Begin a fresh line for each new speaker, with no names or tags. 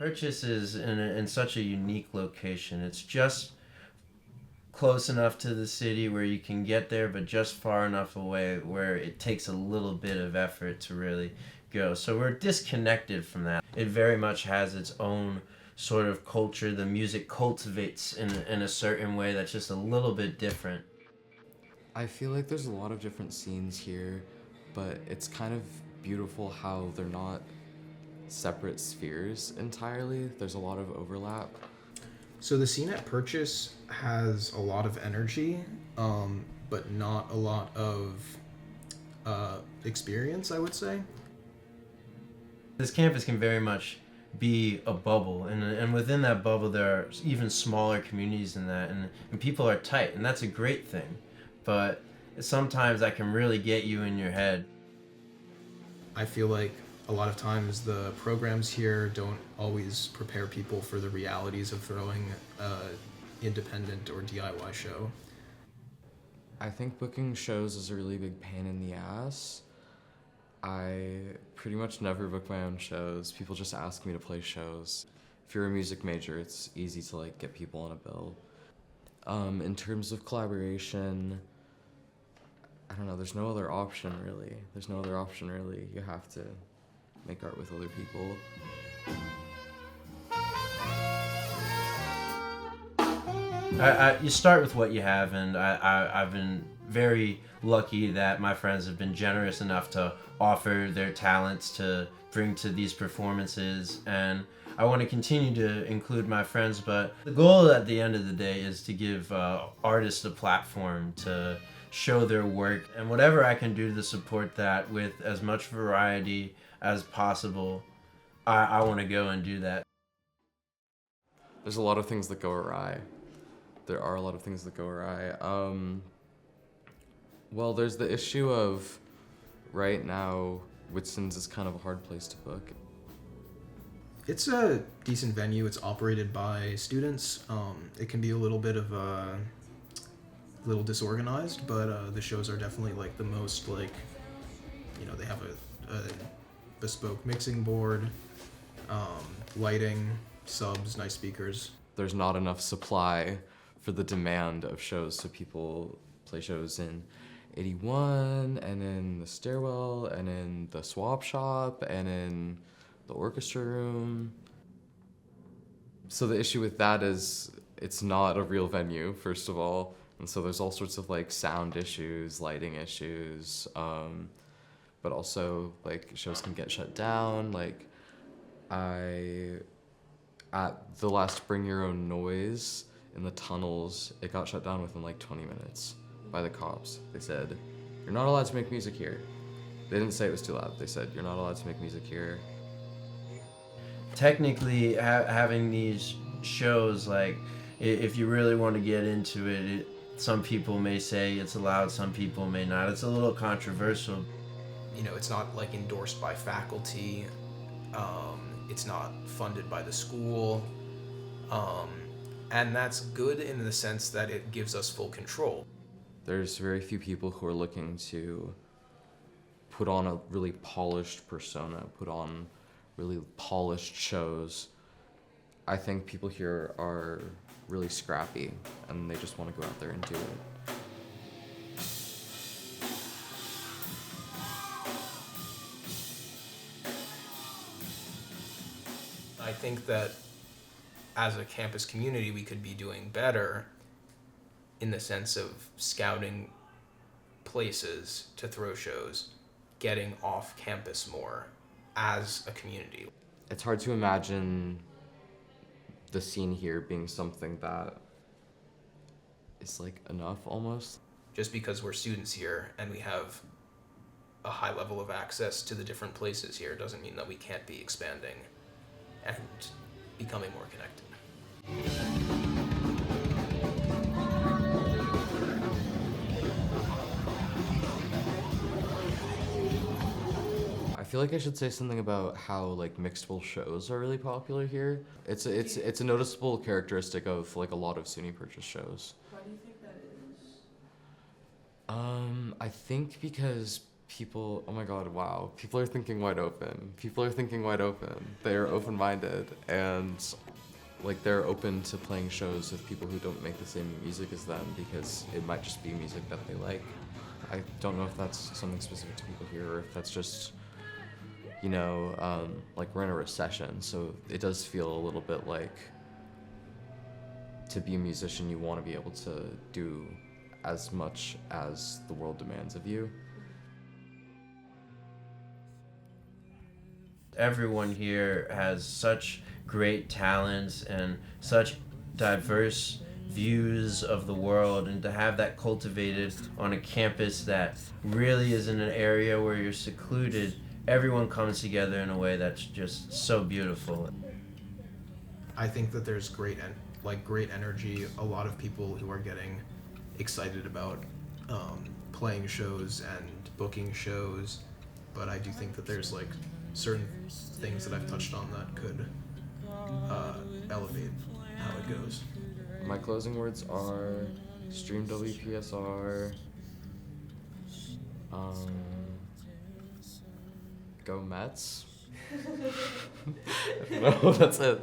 Purchase is in such a unique location. It's just close enough to the city where you can get there, but just far enough away where it takes a little bit of effort to really go. So we're disconnected from that. It very much has its own sort of culture. The music cultivates in a certain way that's just a little bit different.
I feel like there's a lot of different scenes here, but it's kind of beautiful how they're not separate spheres entirely. There's a lot of overlap.
So the scene at Purchase has a lot of energy, but not a lot of experience, I would say.
This campus can very much be a bubble, and within that bubble there are even smaller communities than that, and people are tight, and that's a great thing. But sometimes that can really get you in your head.
I feel like a lot of times the programs here don't always prepare people for the realities of throwing an independent or DIY show.
I think booking shows is a really big pain in the ass. I pretty much never book my own shows. People just ask me to play shows. If you're a music major, it's easy to like get people on a bill. In terms of collaboration, I don't know, there's no other option really. You have to make art with other people.
You start with what you have, and I've been very lucky that my friends have been generous enough to offer their talents to bring to these performances, and I want to continue to include my friends, but the goal at the end of the day is to give artists a platform to show their work, and whatever I can do to support that with as much variety as possible, I want to go and do that.
There's a lot of things that go awry. There are a lot of things that go awry. Well, there's the issue of right now, Whitson's is kind of a hard place to book.
It's a decent venue. It's operated by students. It can be a little bit of a little disorganized, but the shows are definitely like the most like, you know, they have a bespoke mixing board, lighting, subs, nice speakers.
There's not enough supply for the demand of shows, so people play shows in 81 and in the stairwell and in the swap shop and in the orchestra room. So the issue with that is it's not a real venue, first of all, and so there's all sorts of like sound issues, lighting issues, but also like shows can get shut down. Like at the last Bring Your Own Noise in the tunnels, it got shut down within like 20 minutes by the cops. They said, "You're not allowed to make music here." They didn't say it was too loud. They said, "You're not allowed to make music here."
Technically, having these shows, like, if you really want to get into it, some people may say it's allowed, some people may not. It's a little controversial.
You know, it's not like endorsed by faculty. It's not funded by the school. And that's good in the sense that it gives us full control.
There's very few people who are looking to put on a really polished persona, put on really polished shows. I think people here are really scrappy and they just want to go out there and do it.
I think that as a campus community, we could be doing better in the sense of scouting places to throw shows, getting off campus more as a community.
It's hard to imagine the scene here being something that is like enough almost.
Just because we're students here and we have a high level of access to the different places here doesn't mean that we can't be expanding and becoming more connected.
I feel like I should say something about how like mixable shows are really popular here. It's a noticeable characteristic of like a lot of SUNY Purchase shows.
Why do you think that is?
I think because people, oh my god, wow. People are thinking wide open. They're open-minded, and like they're open to playing shows with people who don't make the same music as them because it might just be music that they like. I don't know if that's something specific to people here or if that's just, like we're in a recession, so it does feel a little bit like to be a musician, you want to be able to do as much as the world demands of you.
Everyone here has such great talents and such diverse views of the world, and to have that cultivated on a campus that really is in an area where you're secluded, everyone comes together in a way that's just so beautiful.
I think that there's great energy, a lot of people who are getting excited about playing shows and booking shows, but I do think that there's like certain things that I've touched on that could elevate how it goes.
My closing words are stream WPSR, go Mets. No, that's it.